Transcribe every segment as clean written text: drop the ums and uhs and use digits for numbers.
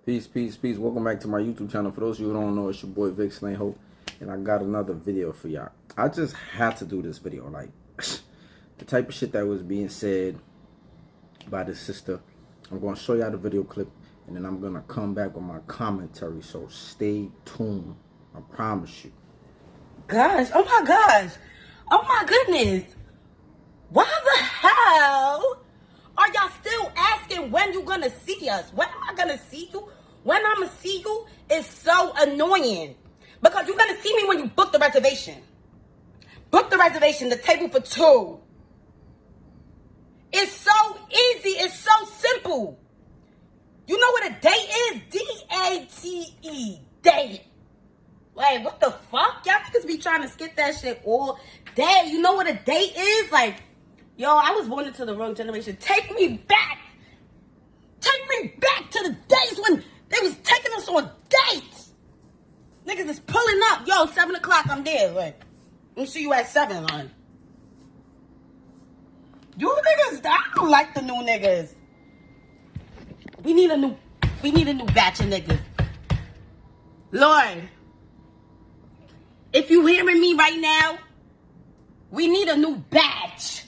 Peace, peace, peace. Welcome back to my YouTube channel. For those of you who don't know, it's your boy Vic Slain Hope, and I got another video for y'all. I just had to do this video. Like, the type of shit that was being said by the sister. I'm going to show y'all the video clip, and then I'm going to come back with my commentary. So stay tuned. I promise you. Gosh, oh my gosh. Oh my goodness. Why the hell are y'all still asking when you gonna see us? When am I gonna see you? When I'm gonna see you is so annoying. Because you're gonna see me when you book the reservation. Book the reservation, the table for two. It's so easy. It's so simple. You know what a date is? D-A-T-E. Date. Like, what the fuck? Y'all niggas be trying to skip that shit all day. You know what a date is? Like, yo, I was born into the wrong generation. Take me back. Take me back to the days when they was taking us on dates. Niggas is pulling up. Yo, 7 o'clock, I'm there. Like, I'll see you at 7, hon. You niggas, I don't like the new niggas. We need a new batch of niggas. Lord, if you hearing me right now, we need a new batch.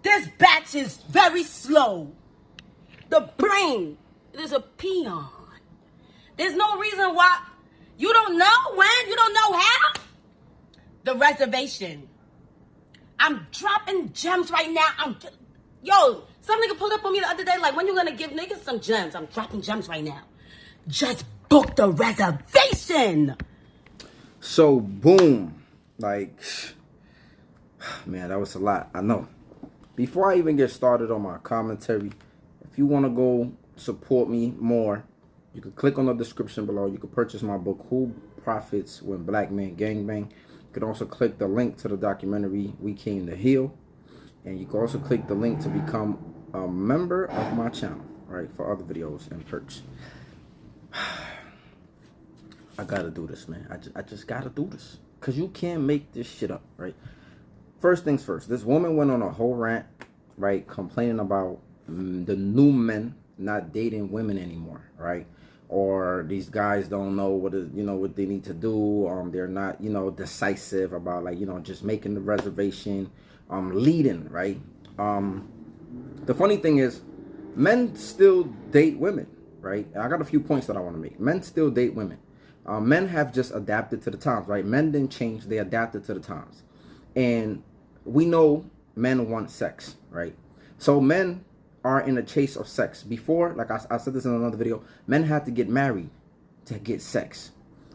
This batch is very slow. The brain is a peon. There's no reason why. You don't know when, you don't know how. The reservation. I'm dropping gems right now. Yo, some nigga pulled up on me the other day like, when you gonna give niggas some gems? I'm dropping gems right now. Just book the reservation. So, boom. Like, man, that was a lot. I know. Before I even get started on my commentary, if you want to go support me more, you can click on the description below. You can purchase my book, Who Profits When Black Men Gangbang. You can also click the link to the documentary, We Came to Heal. And you can also click the link to become a member of my channel, right, for other videos and perks. I gotta do this, man. I just gotta do this. Because you can't make this shit up, right? First things first. This woman went on a whole rant, right, complaining about the new men not dating women anymore, right? Or these guys don't know what what they need to do. They're not, decisive about, like, just making the reservation, leading, right? The funny thing is, men still date women, right? And I got a few points that I want to make. Men still date women. Men have just adapted to the times, right? Men didn't change. They adapted to the times. And we know men want sex, right? So men are in a chase of sex. Before, like I said this in another video, men had to get married to get sex.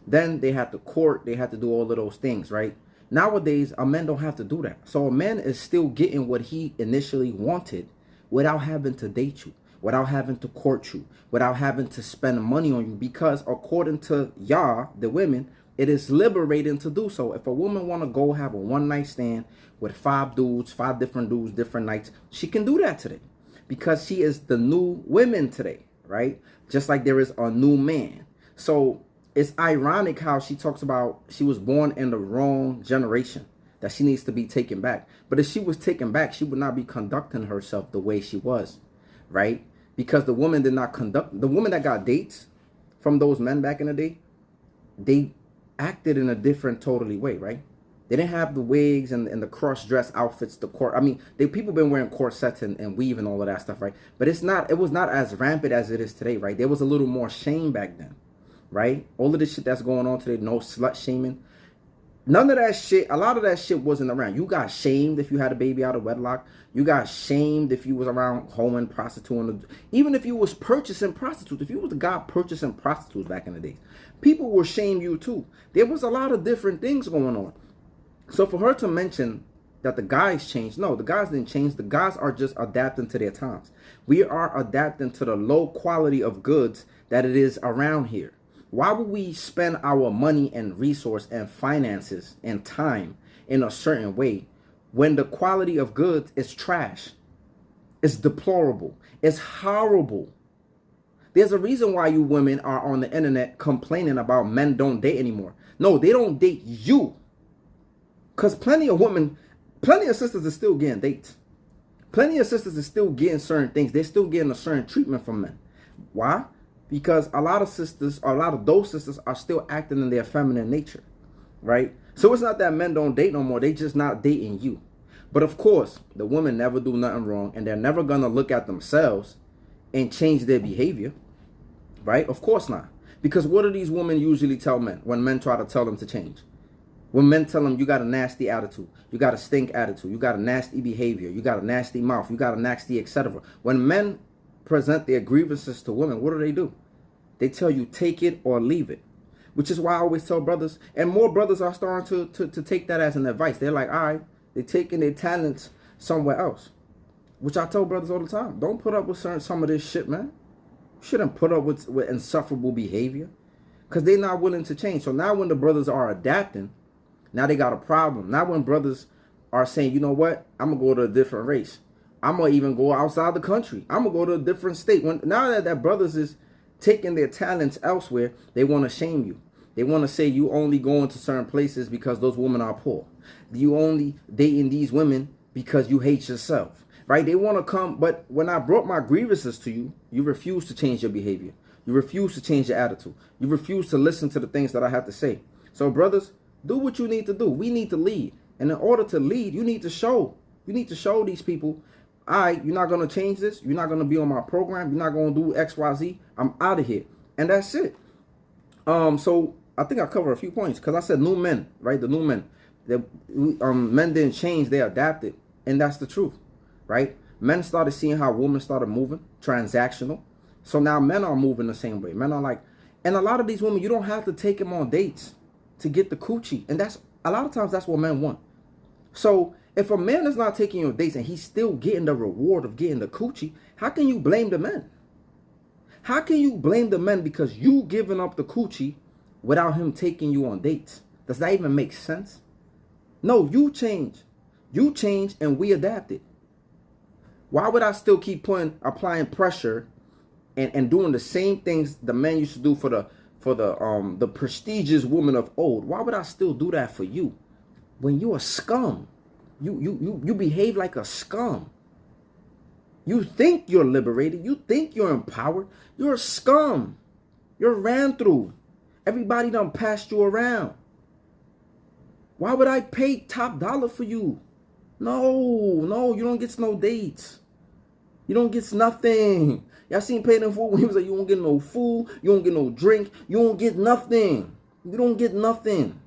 Then they had to court. They had to do all of those things, right? Nowadays, a man don't have to do that. So a man is still getting what he initially wanted without having to date you, without having to court you, without having to spend money on you, because according to y'all, the women, it is liberating to do so. If a woman want to go have a one-night stand with 5 dudes, 5 different dudes, different nights, she can do that today because she is the new women today, right? Just like there is a new man. So it's ironic how she talks about she was born in the wrong generation, that she needs to be taken back. But if she was taken back, she would not be conducting herself the way she was, right? Because the woman did not conduct, the woman that got dates from those men back in the day, they acted in a different totally way, right? They didn't have the wigs and the cross-dress outfits, the court. I mean, people been wearing corsets and weave and all of that stuff, right? But it was not as rampant as it is today, right? There was a little more shame back then, right? All of this shit that's going on today, no slut shaming. None of that shit, a lot of that shit wasn't around. You got shamed if you had a baby out of wedlock. You got shamed if you was around hoeing, prostituting. Even if you was purchasing prostitutes. If you was the guy purchasing prostitutes back in the days, people will shame you too. There was a lot of different things going on. So for her to mention that the guys changed, no, the guys didn't change. The guys are just adapting to their times. We are adapting to the low quality of goods that it is around here. Why would we spend our money and resource and finances and time in a certain way when the quality of goods is trash? It's deplorable. It's horrible. There's a reason why you women are on the internet complaining about men don't date anymore. No, they don't date you. Because plenty of sisters are still getting dates. Plenty of sisters are still getting certain things. They're still getting a certain treatment from men. Why? Because a lot of sisters, or a lot of those sisters, are still acting in their feminine nature, right? So it's not that men don't date no more. They just not dating you. But of course, the women never do nothing wrong, and they're never going to look at themselves and change their behavior, right? Of course not. Because what do these women usually tell men when men try to tell them to change? When men tell them you got a nasty attitude, you got a stink attitude, you got a nasty behavior, you got a nasty mouth, you got a nasty etc. When men present their grievances to women, what do? They tell you take it or leave it. Which is why I always tell brothers, and more brothers are starting to take that as an advice. They're like, all right, they're taking their talents somewhere else. Which I tell brothers all the time. Don't put up with some of this shit, man. You shouldn't put up with insufferable behavior. Because they're not willing to change. So now when the brothers are adapting, now they got a problem. Now when brothers are saying, you know what, I'm going to go to a different race. I'm going to even go outside the country. I'm going to go to a different state. Now that brothers is taking their talents elsewhere, they want to shame you. They want to say you only going to certain places because those women are poor. You only dating these women because you hate yourself, right? They want to come, but when I brought my grievances to you, you refuse to change your behavior. You refuse to change your attitude. You refuse to listen to the things that I have to say. So brothers, do what you need to do. We need to lead. And in order to lead, you need to show. You need to show these people, all right, you're not going to change this. You're not going to be on my program. You're not going to do X, Y, Z. I'm out of here. And that's it. So I think I covered a few points because I said new men, right? The new men. Men didn't change. They adapted. And that's the truth, right? Men started seeing how women started moving, transactional. So now men are moving the same way. Men are like, and a lot of these women, you don't have to take them on dates to get the coochie. And that's, a lot of times that's what men want. So if a man is not taking you on dates and he's still getting the reward of getting the coochie, how can you blame the men? How can you blame the men because you giving up the coochie without him taking you on dates? Does that even make sense? No, you change. You change and we adapted. Why would I still keep applying pressure and doing the same things the men used to do for the prestigious woman of old? Why would I still do that for you when you're a scum? You behave like a scum. You think you're liberated. You think you're empowered. You're a scum. You're ran through. Everybody done passed you around. Why would I pay top dollar for you? No, you don't get no dates. You don't get nothing. Y'all seen Payton food when he was like, you don't get no food, you don't get no drink, you don't get nothing. You don't get nothing.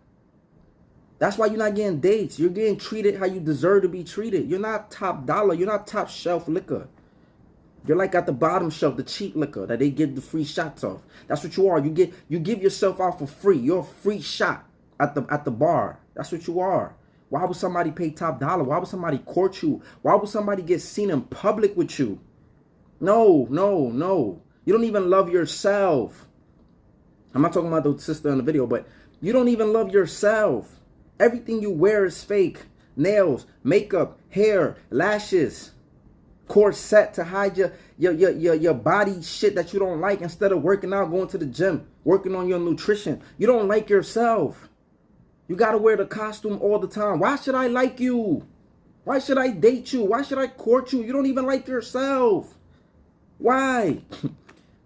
That's why you're not getting dates. You're getting treated how you deserve to be treated. You're not top dollar. You're not top shelf liquor. You're like at the bottom shelf, the cheap liquor that they give the free shots of. That's what you are. You give yourself out for free. You're a free shot at the bar. That's what you are. Why would somebody pay top dollar? Why would somebody court you? Why would somebody get seen in public with you? No. You don't even love yourself. I'm not talking about the sister in the video, but you don't even love yourself. Everything you wear is fake. Nails, makeup, hair, lashes, corset to hide your body shit that you don't like instead of working out, going to the gym, working on your nutrition. You don't like yourself. You got to wear the costume all the time. Why should I like you? Why should I date you? Why should I court you? You don't even like yourself. Why?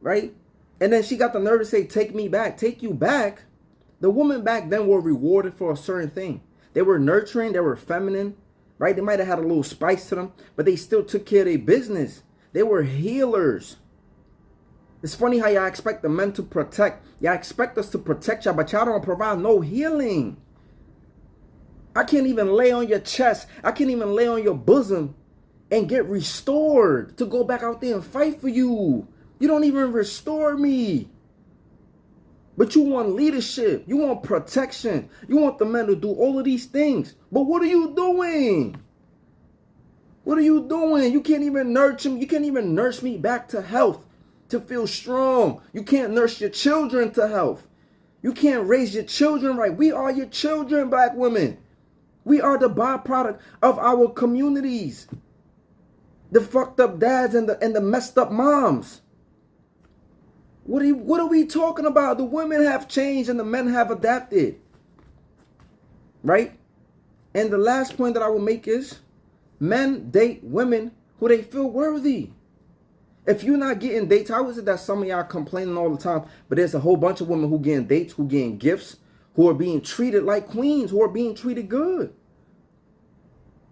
Right? And then she got the nerve to say, take me back. Take you back? The women back then were rewarded for a certain thing. They were nurturing. They were feminine. Right? They might have had a little spice to them, but they still took care of their business. They were healers. It's funny how y'all expect the men to protect. Y'all expect us to protect y'all, but y'all don't provide no healing. I can't even lay on your chest. I can't even lay on your bosom and get restored to go back out there and fight for you. You don't even restore me. But you want leadership. You want protection. You want the men to do all of these things. But what are you doing? What are you doing? You can't even nurture me. You can't even nurse me back to health, to feel strong. You can't nurse your children to health. You can't raise your children right. We are your children, black women. We are the byproduct of our communities. The fucked up dads and the messed up moms. What are we talking about? The women have changed and the men have adapted. Right? And the last point that I will make is men date women who they feel worthy. If you're not getting dates, how is it that some of y'all complaining all the time, but there's a whole bunch of women who getting dates, who getting gifts, who are being treated like queens, who are being treated good?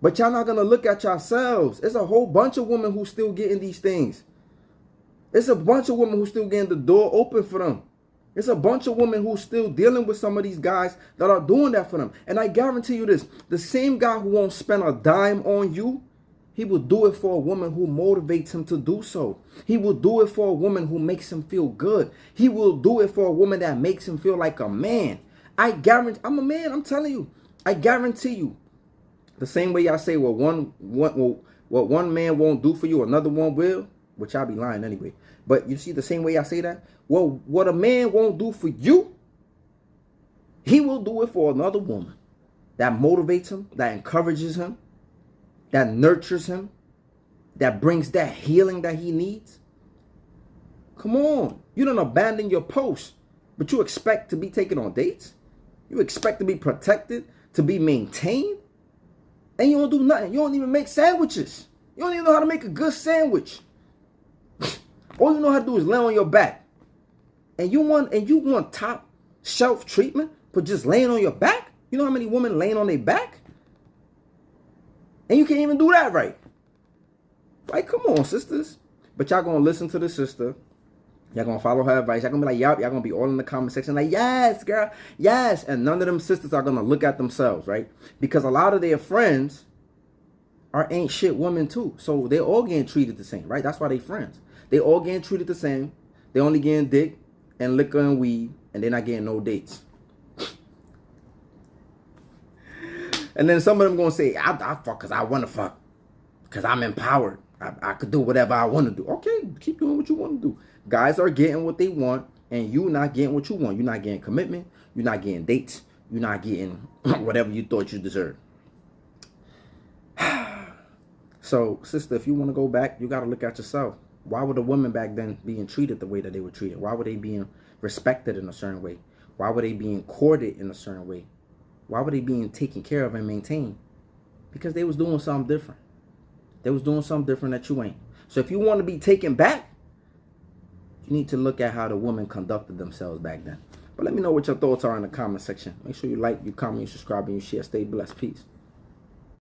But y'all not going to look at yourselves. It's a whole bunch of women who still getting these things. It's a bunch of women who still getting the door open for them. It's a bunch of women who still dealing with some of these guys that are doing that for them. And I guarantee you this, the same guy who won't spend a dime on you, he will do it for a woman who motivates him to do so. He will do it for a woman who makes him feel good. He will do it for a woman that makes him feel like a man. I guarantee, I'm a man, I'm telling you. I guarantee you. The same way y'all say what one man won't do for you, another one will, which I'll be lying anyway. But you see the same way I say that? Well, what a man won't do for you, he will do it for another woman that motivates him, that encourages him, that nurtures him, that brings that healing that he needs. Come on. You don't abandon your post, but you expect to be taken on dates? You expect to be protected, to be maintained? And you don't do nothing. You don't even make sandwiches. You don't even know how to make a good sandwich. All you know how to do is lay on your back. And you want top shelf treatment for just laying on your back? You know how many women laying on their back? And you can't even do that right. Like, come on, sisters. But y'all gonna listen to the sister. Y'all gonna follow her advice. Y'all gonna be like, yup. Y'all gonna be all in the comment section like, yes, girl, yes. And none of them sisters are gonna look at themselves, right? Because a lot of their friends ain't shit women too. So they're all getting treated the same, right? That's why they friends. They all getting treated the same. They only getting dick and liquor and weed, and they're not getting no dates. And then some of them gonna say, I fuck because I want to fuck. Because I'm empowered. I could do whatever I want to do. Okay, keep doing what you want to do. Guys are getting what they want, and you not getting what you want. You're not getting commitment. You're not getting dates. You're not getting whatever you thought you deserved. So, sister, if you want to go back, you got to look at yourself. Why were the women back then being treated the way that they were treated? Why were they being respected in a certain way? Why were they being courted in a certain way? Why were they being taken care of and maintained? Because they was doing something different. They was doing something different that you ain't. So if you want to be taken back, you need to look at how the women conducted themselves back then. But let me know what your thoughts are in the comment section. Make sure you like, you comment, you subscribe, and you share. Stay blessed. Peace.